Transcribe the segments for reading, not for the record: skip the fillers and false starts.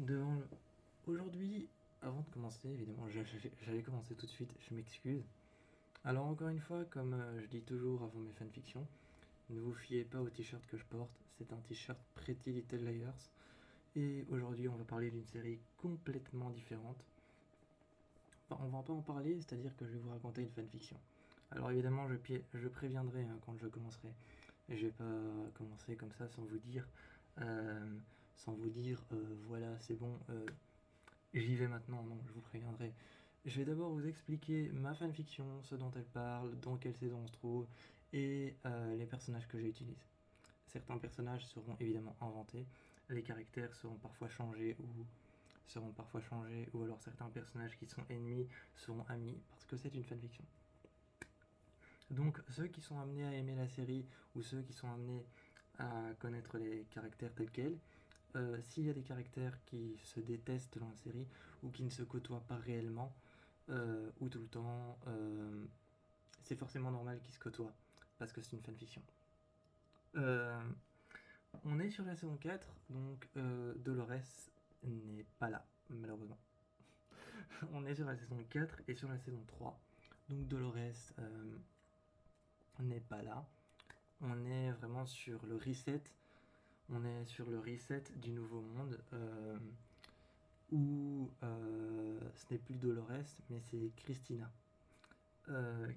devant le... Aujourd'hui, avant de commencer, évidemment, j'allais commencer tout de suite, je m'excuse. Alors encore une fois, comme je dis toujours avant mes fanfictions, ne vous fiez pas au t-shirt que je porte, c'est un t-shirt Pretty Little Liars. Et aujourd'hui, on va parler d'une série complètement différente. Enfin, on va pas en parler, c'est-à-dire que je vais vous raconter une fanfiction. Alors évidemment, je préviendrai quand je commencerai. Et je vais pas commencer comme ça euh, sans vous dire, voilà, c'est bon, j'y vais maintenant, non, je vous préviendrai. Je vais d'abord vous expliquer ma fanfiction, ce dont elle parle, dans quelle saison on se trouve, et les personnages que j'utilise. Certains personnages seront évidemment inventés, les caractères seront parfois changés, ou alors certains personnages qui sont ennemis seront amis, parce que c'est une fanfiction. Donc ceux qui sont amenés à aimer la série, ou ceux qui sont amenés à connaître les caractères tels quels, s'il y a des caractères qui se détestent dans la série ou qui ne se côtoient pas réellement ou tout le temps, c'est forcément normal qu'ils se côtoient parce que c'est une fanfiction. Euh, on est sur la saison 4, donc Dolores n'est pas là, malheureusement. On est sur la saison 4 et sur la saison 3. Donc Dolores n'est pas là. On est vraiment sur le reset. On est sur le reset du nouveau monde. Où ce n'est plus Dolores, mais c'est Christina.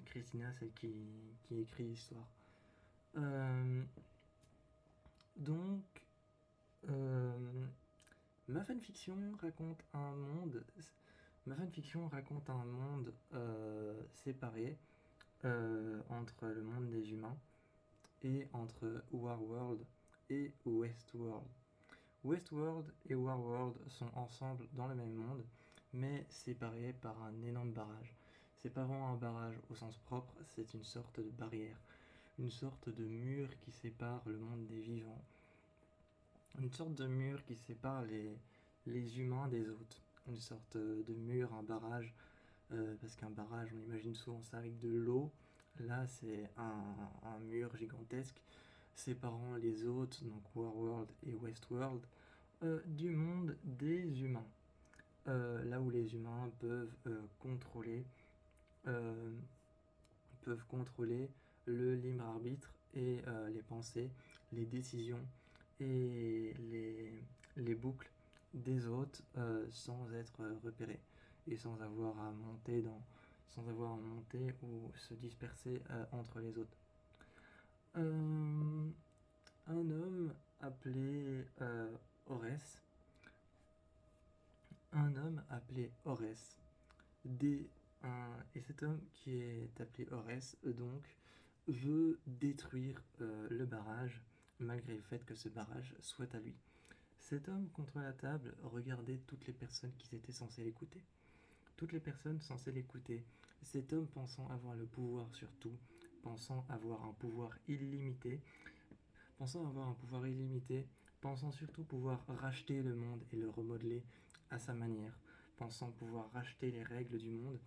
Christina, celle qui écrit l'histoire. Euh, donc, euh, ma fanfiction raconte un monde. Ma fanfiction raconte un monde séparé entre le monde des humains et entre Warworld et Westworld. Westworld et Warworld sont ensemble dans le même monde, mais séparés par un énorme barrage. C'est pas vraiment un barrage au sens propre, c'est une sorte de barrière, une sorte de mur qui sépare le monde des vivants, une sorte de mur qui sépare les humains des autres, une sorte de mur, un barrage, parce qu'un barrage, on imagine souvent ça avec de l'eau. Là, c'est un mur gigantesque séparant les hôtes, donc Warworld et Westworld, du monde des humains. Là où les humains euh, peuvent contrôler le libre arbitre et les pensées, les décisions et les boucles des hôtes sans être repérés et sans avoir à monter ou se disperser entre les hôtes. Euh, un homme appelé Orès, un homme appelé Orès, et cet homme qui est appelé Orès, donc, veut détruire le barrage, malgré le fait que ce barrage soit à lui. Cet homme, contre la table, regardait toutes les personnes qui étaient censées l'écouter. Toutes les personnes censées l'écouter. Cet homme pensant avoir le pouvoir sur tout, pensant avoir un pouvoir illimité, pensant surtout pouvoir racheter le monde et le remodeler à sa manière, pensant pouvoir racheter les règles du monde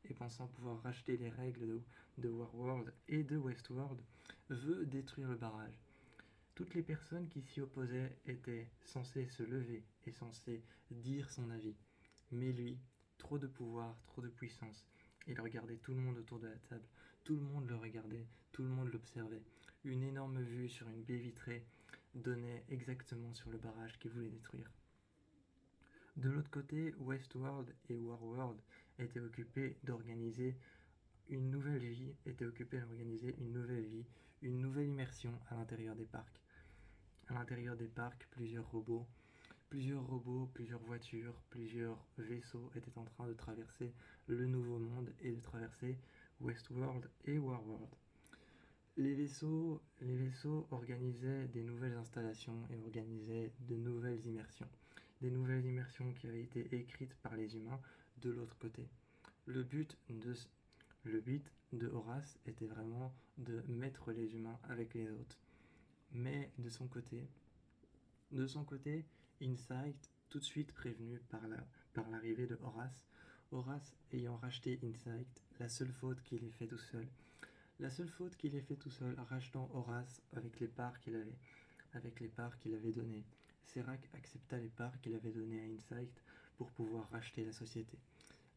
et pensant pouvoir racheter les règles de Warworld et de Westworld, veut détruire le barrage. Toutes les personnes qui s'y opposaient étaient censées se lever et censées dire son avis. Mais lui, trop de pouvoir, trop de puissance. Il regardait tout le monde autour de la table. Tout le monde le regardait, tout le monde l'observait. Une énorme vue sur une baie vitrée donnait exactement sur le barrage qu'il voulait détruire. De l'autre côté, Westworld et Warworld étaient occupés d'organiser une nouvelle vie, une nouvelle immersion à l'intérieur des parcs. À l'intérieur des parcs, plusieurs voitures, plusieurs vaisseaux étaient en train de traverser le nouveau monde et de traverser Westworld et Warworld. Les vaisseaux organisaient des nouvelles installations et organisaient de nouvelles immersions. Des nouvelles immersions qui avaient été écrites par les humains de l'autre côté. Le but de Horace était vraiment de mettre les humains avec les autres. Mais de son côté, Insight, tout de suite prévenu par l'arrivée de Horace ayant racheté Insight, la seule faute qu'il ait fait tout seul, rachetant Horace avec les parts qu'il avait données, Serac accepta les parts qu'il avait données à Insight pour pouvoir racheter la société.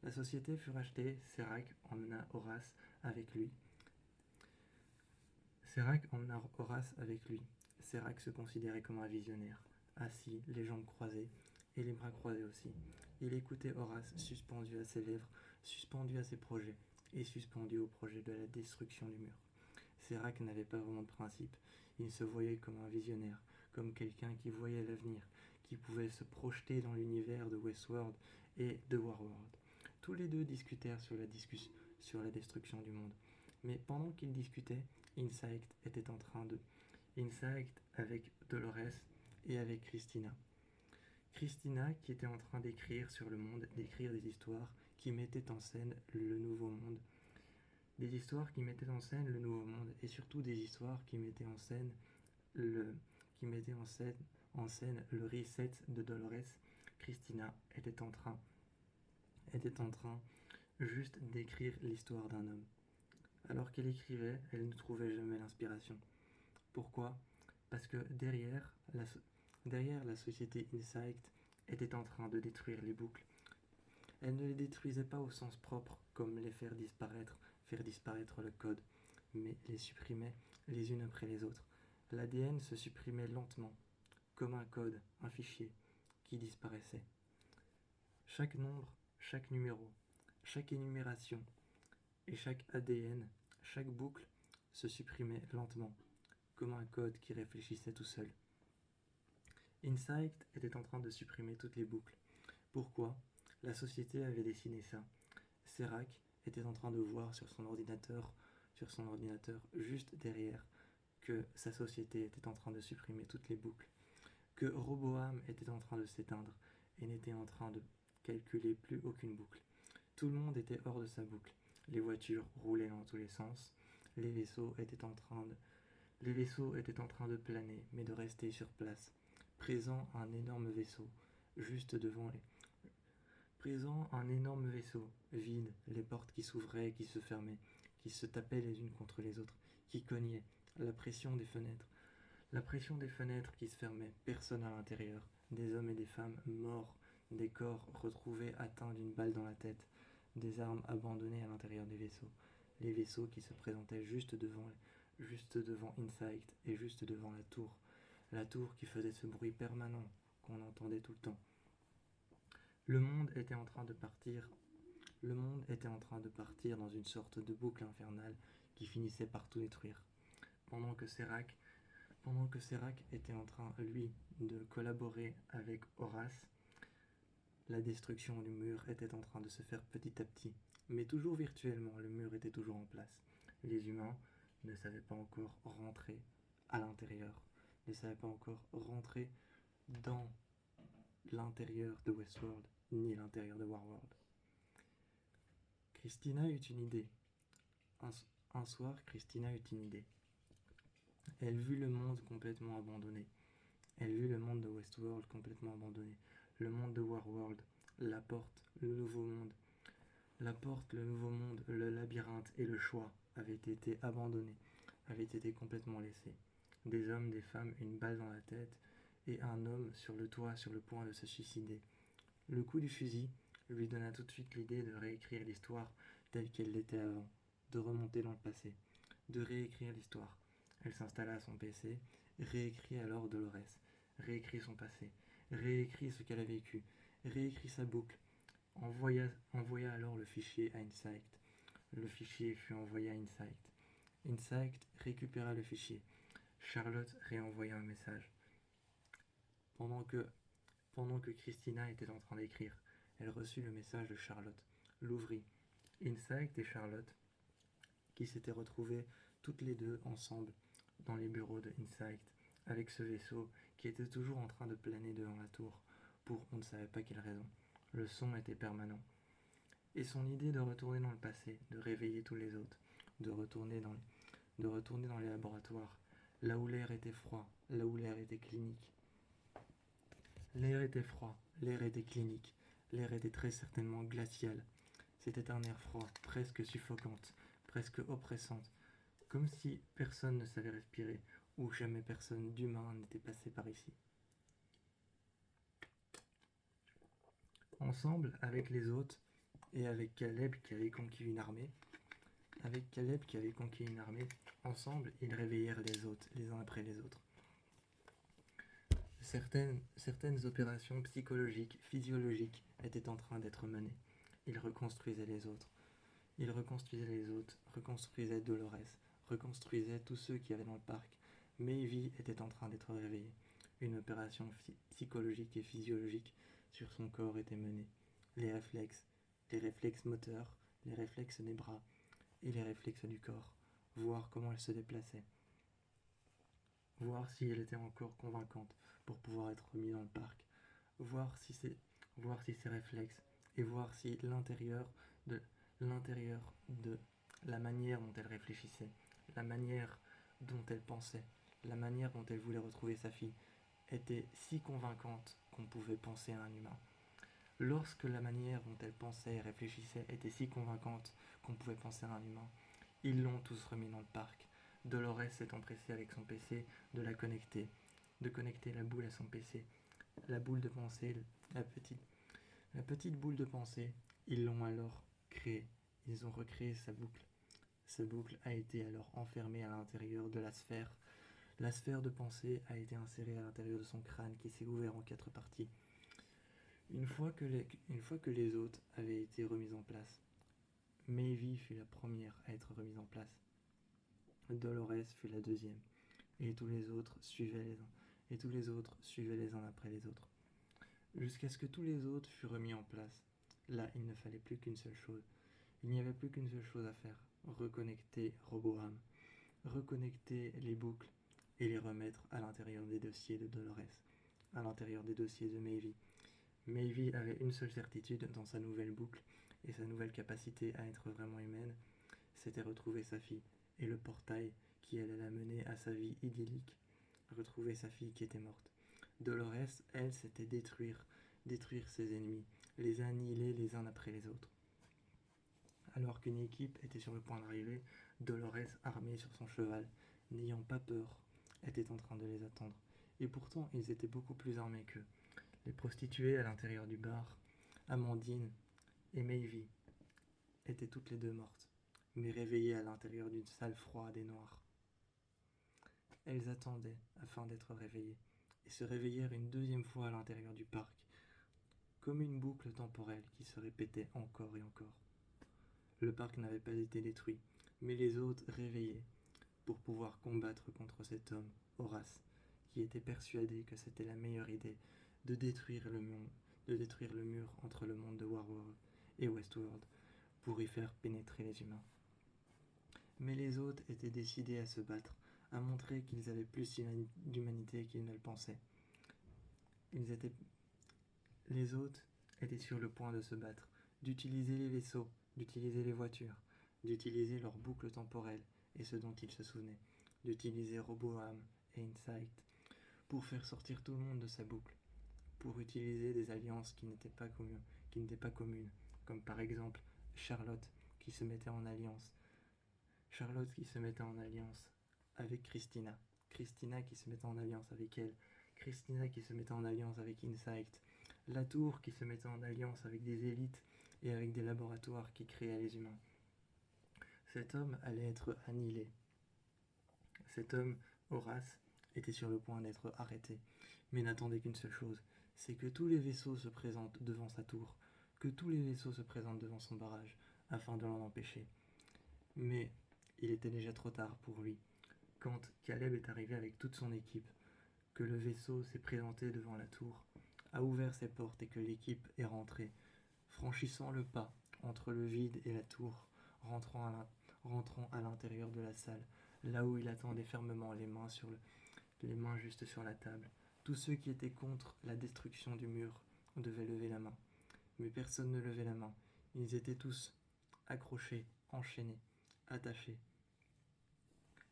La société fut rachetée, Serac emmena Horace avec lui. Serac se considérait comme un visionnaire, assis, les jambes croisées et les bras croisés aussi. Il écoutait Horace suspendu à ses lèvres, suspendu à ses projets et suspendu au projet de la destruction du mur. Serac n'avait pas vraiment de principe. Il se voyait comme un visionnaire, comme quelqu'un qui voyait l'avenir, qui pouvait se projeter dans l'univers de Westworld et de Warworld. Tous les deux discutèrent sur la destruction du monde. Mais pendant qu'ils discutaient, Insight avec Dolores et avec Christina. Christina qui était en train d'écrire sur le monde, d'écrire des histoires qui mettaient en scène le nouveau monde. Des histoires qui mettaient en scène le nouveau monde et surtout des histoires qui mettaient en scène le reset de Dolores. Christina était en train juste d'écrire l'histoire d'un homme. Alors qu'elle écrivait, elle ne trouvait jamais l'inspiration. Pourquoi ? Parce que derrière la société Insight était en train de détruire les boucles. Elle ne les détruisait pas au sens propre, comme les faire disparaître le code, mais les supprimait les unes après les autres. L'ADN se supprimait lentement, comme un code, un fichier, qui disparaissait. Chaque nombre, chaque numéro, chaque énumération et chaque ADN, chaque boucle se supprimait lentement, comme un code qui réfléchissait tout seul. Insight était en train de supprimer toutes les boucles. Pourquoi ? La société avait dessiné ça. Serac était en train de voir sur son ordinateur juste derrière que sa société était en train de supprimer toutes les boucles, que Roboam était en train de s'éteindre et n'était en train de calculer plus aucune boucle. Tout le monde était hors de sa boucle. Les voitures roulaient dans tous les sens. Les vaisseaux étaient en train de planer, mais de rester sur place. Présent un énorme vaisseau vide, les portes qui s'ouvraient et qui se fermaient, qui se tapaient les unes contre les autres, qui cognaient, la pression des fenêtres qui se fermaient, personne à l'intérieur, des hommes et des femmes morts, des corps retrouvés atteints d'une balle dans la tête, des armes abandonnées à l'intérieur des vaisseaux, les vaisseaux qui se présentaient juste devant Insight et juste devant la tour qui faisait ce bruit permanent qu'on entendait tout le temps. Le monde était en train de partir dans une sorte de boucle infernale qui finissait par tout détruire. Pendant que Serac était en train, lui, de collaborer avec Horace, la destruction du mur était en train de se faire petit à petit, mais toujours virtuellement, le mur était toujours en place. Les humains ne savaient pas encore rentrer à l'intérieur, ne savaient pas encore rentrer dans l'intérieur de Westworld, ni l'intérieur de Warworld. Christina eut une idée. Un soir, Christina eut une idée. Elle vit le monde complètement abandonné. Elle vit le monde de Westworld complètement abandonné. Le monde de Warworld, la porte, le nouveau monde. La porte, le nouveau monde, le labyrinthe et le choix avaient été abandonnés, avaient été complètement laissés. Des hommes, des femmes, une balle dans la tête et un homme sur le toit sur le point de se suicider. Le coup du fusil lui donna tout de suite l'idée de réécrire l'histoire telle qu'elle l'était avant, de remonter dans le passé, de réécrire l'histoire. Elle s'installa à son PC, réécrit alors Dolores, réécrit son passé, réécrit ce qu'elle a vécu, réécrit sa boucle, envoya alors le fichier à Insight. Le fichier fut envoyé à Insight. Insight récupéra le fichier. Charlotte réenvoya un message. Pendant que Christina était en train d'écrire, elle reçut le message de Charlotte, l'ouvrit. Insight et Charlotte, qui s'étaient retrouvées toutes les deux ensemble dans les bureaux de Insight, avec ce vaisseau qui était toujours en train de planer devant la tour, pour on ne savait pas quelle raison. Le son était permanent. Et son idée de retourner dans le passé, de réveiller tous les autres, de retourner dans les laboratoires, là où l'air était froid, là où l'air était clinique. L'air était froid, l'air était clinique, l'air était très certainement glacial. C'était un air froid, presque suffocante, presque oppressante, comme si personne ne savait respirer, ou jamais personne d'humain n'était passé par ici. Ensemble, avec les autres, et avec Caleb qui avait conquis une armée, ensemble, ils réveillèrent les hôtes, les uns après les autres. Certaines opérations psychologiques, physiologiques étaient en train d'être menées. Ils reconstruisaient les autres. Reconstruisaient Dolores, reconstruisaient tous ceux qui avaient dans le parc. Maevie était en train d'être réveillée. Une opération psychologique et physiologique sur son corps était menée. Les réflexes moteurs, les réflexes des bras et les réflexes du corps. Voir comment elle se déplaçait. Voir si elle était encore convaincante pour pouvoir être remise dans le parc. Voir si ses réflexes et voir si l'intérieur de la manière dont elle réfléchissait, la manière dont elle pensait, la manière dont elle voulait retrouver sa fille était si convaincante qu'on pouvait penser à un humain. Lorsque la manière dont elle pensait et réfléchissait était si convaincante qu'on pouvait penser à un humain, ils l'ont tous remis dans le parc. Dolores s'est empressée avec son PC de connecter la boule à son PC. La boule de pensée, la petite boule de pensée, ils l'ont alors créée. Ils ont recréé sa boucle. Sa boucle a été alors enfermée à l'intérieur de la sphère. La sphère de pensée a été insérée à l'intérieur de son crâne qui s'est ouvert en 4 parties. Une fois que les autres avaient été remises en place, Maevie fut la première à être remise en place. Dolores fut la deuxième, et tous les autres suivaient les uns après les autres. Jusqu'à ce que tous les autres furent remis en place. Là, il ne fallait plus qu'une seule chose. Il n'y avait plus qu'une seule chose à faire. Reconnecter Roboham. Reconnecter les boucles et les remettre à l'intérieur des dossiers de Dolores. À l'intérieur des dossiers de Maevie. Maevie avait une seule certitude dans sa nouvelle boucle et sa nouvelle capacité à être vraiment humaine, c'était retrouver sa fille et le portail qui allait la mener à sa vie idyllique. Retrouver sa fille qui était morte. Dolores, elle, c'était détruire ses ennemis, les annihiler les uns après les autres. Alors qu'une équipe était sur le point d'arriver, Dolores, armée sur son cheval, n'ayant pas peur, était en train de les attendre. Et pourtant, ils étaient beaucoup plus armés qu'eux. Les prostituées à l'intérieur du bar, Amandine et Maevie, étaient toutes les deux mortes, mais réveillées à l'intérieur d'une salle froide et noire. Elles attendaient afin d'être réveillées, et se réveillèrent une deuxième fois à l'intérieur du parc, comme une boucle temporelle qui se répétait encore et encore. Le parc n'avait pas été détruit, mais les autres réveillaient pour pouvoir combattre contre cet homme, Horace, qui était persuadé que c'était la meilleure idée de détruire le mur entre le monde de Warworld et Westworld pour y faire pénétrer les humains. Mais les autres étaient décidés à se battre, à montrer qu'ils avaient plus d'humanité qu'ils ne le pensaient. Les autres étaient sur le point de se battre, d'utiliser les vaisseaux, d'utiliser les voitures, d'utiliser leur boucle temporelle et ce dont ils se souvenaient, d'utiliser Roboham et Insight pour faire sortir tout le monde de sa boucle, pour utiliser des alliances qui n'étaient pas communes, comme par exemple Charlotte qui se mettait en alliance avec Christina qui se mettait en alliance avec elle, Christina qui se mettait en alliance avec Insight, la tour qui se mettait en alliance avec des élites et avec des laboratoires qui créaient les humains. Cet homme allait être annihilé. Cet homme, Horace, était sur le point d'être arrêté, mais n'attendait qu'une seule chose, c'est que tous les vaisseaux se présentent devant sa tour, que tous les vaisseaux se présentent devant son barrage, afin de l'en empêcher. Mais il était déjà trop tard pour lui. Quand Caleb est arrivé avec toute son équipe, que le vaisseau s'est présenté devant la tour, a ouvert ses portes et que l'équipe est rentrée, franchissant le pas entre le vide et la tour, rentrant à l'intérieur de la salle, là où il attendait fermement, les mains juste sur la table. Tous ceux qui étaient contre la destruction du mur devaient lever la main. Mais personne ne levait la main. Ils étaient tous accrochés, enchaînés, attachés.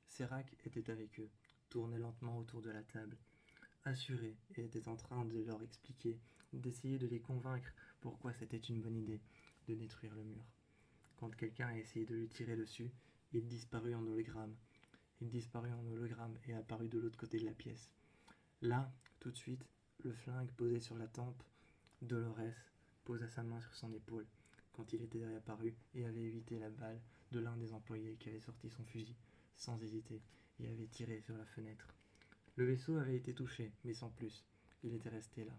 Serac était avec eux, tournait lentement autour de la table, assuré, et était en train de leur expliquer, d'essayer de les convaincre pourquoi c'était une bonne idée de détruire le mur. Quand quelqu'un a essayé de lui tirer dessus, il disparut en hologramme. Et apparut de l'autre côté de la pièce. Là, tout de suite, le flingue posé sur la tempe, Dolores posa sa main sur son épaule quand il était réapparu et avait évité la balle de l'un des employés qui avait sorti son fusil, sans hésiter, et avait tiré sur la fenêtre. Le vaisseau avait été touché, mais sans plus. Il était resté là.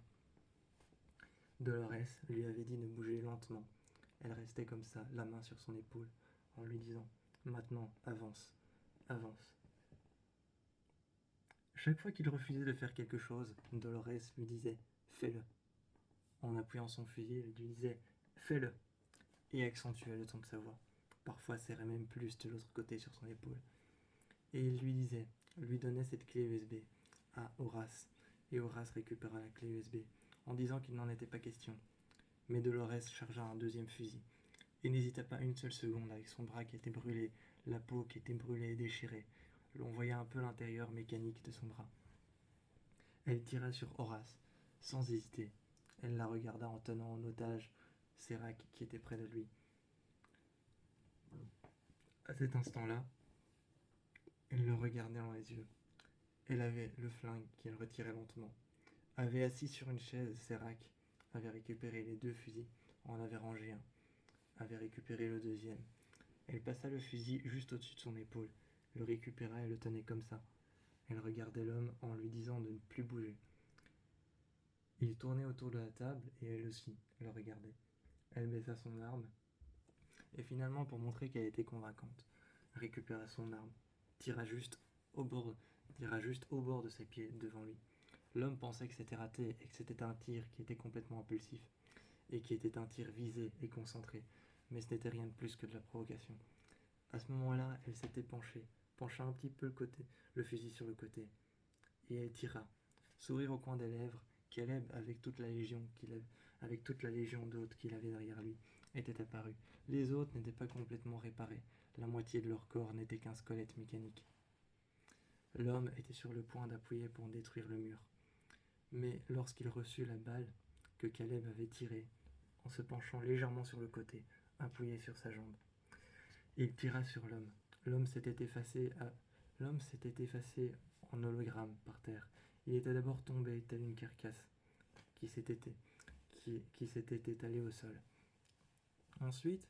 Dolores lui avait dit de bouger lentement. Elle restait comme ça, la main sur son épaule, en lui disant « Maintenant, avance, avance ». Chaque fois qu'il refusait de faire quelque chose, Dolores lui disait « Fais-le ». En appuyant son fusil, elle lui disait « Fais-le » et accentuait le ton de sa voix. Parfois serrait même plus de l'autre côté sur son épaule. Et il lui donnait cette clé USB à Horace, et Horace récupéra la clé USB en disant qu'il n'en était pas question. Mais Dolores chargea un deuxième fusil et n'hésita pas une seule seconde avec son bras qui était brûlé, la peau qui était brûlée et déchirée. L'on voyait un peu l'intérieur mécanique de son bras. Elle tira sur Horace, sans hésiter. Elle la regarda en tenant en otage Serac qui était près de lui. À cet instant-là, elle le regardait dans les yeux. Elle avait le flingue qu'elle retirait lentement. Avait assis sur une chaise, Serac avait récupéré les deux fusils, en avait rangé un, avait récupéré le deuxième. Elle passa le fusil juste au-dessus de son épaule, le récupéra et le tenait comme ça. Elle regardait l'homme en lui disant de ne plus bouger. Il tournait autour de la table et elle aussi le regardait. Elle baissa son arme et finalement, pour montrer qu'elle était convaincante, récupéra son arme, tira juste au bord de ses pieds devant lui. L'homme pensait que c'était raté et que c'était un tir qui était complètement impulsif et qui était un tir visé et concentré, mais ce n'était rien de plus que de la provocation. À ce moment-là, elle s'était pencha un petit peu le fusil sur le côté, et elle tira, sourire au coin des lèvres. Caleb, avec toute la légion d'autres qu'il avait derrière lui, était apparu. Les autres n'étaient pas complètement réparés. La moitié de leur corps n'était qu'un squelette mécanique. L'homme était sur le point d'appuyer pour détruire le mur. Mais lorsqu'il reçut la balle que Caleb avait tirée, en se penchant légèrement sur le côté, appuyé sur sa jambe, il tira sur l'homme. L'homme s'était effacé en hologramme par terre. Il était d'abord tombé tel une carcasse qui s'était étalée au sol. Ensuite,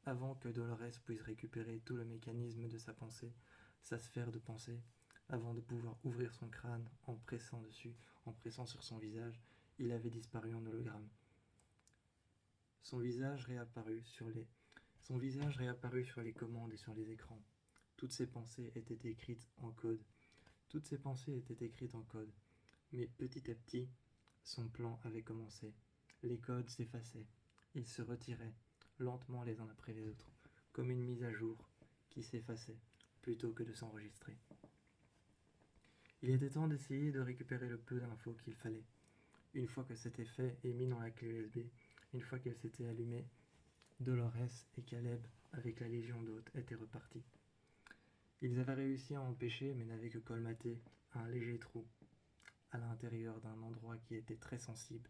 avant que Dolores puisse récupérer tout le mécanisme de sa pensée, sa sphère de pensée, avant de pouvoir ouvrir son crâne en pressant sur son visage, il avait disparu en hologramme. Son visage réapparut sur les commandes et sur les écrans. Toutes ses pensées étaient écrites en code. Mais petit à petit, son plan avait commencé. Les codes s'effaçaient. Ils se retiraient, lentement les uns après les autres, comme une mise à jour qui s'effaçait plutôt que de s'enregistrer. Il était temps d'essayer de récupérer le peu d'infos qu'il fallait. Une fois que c'était fait et mis dans la clé USB, une fois qu'elle s'était allumée, Dolores et Caleb, avec la légion d'hôtes, étaient repartis. Ils avaient réussi à empêcher, mais n'avaient que colmaté un léger trou à l'intérieur d'un endroit qui était très sensible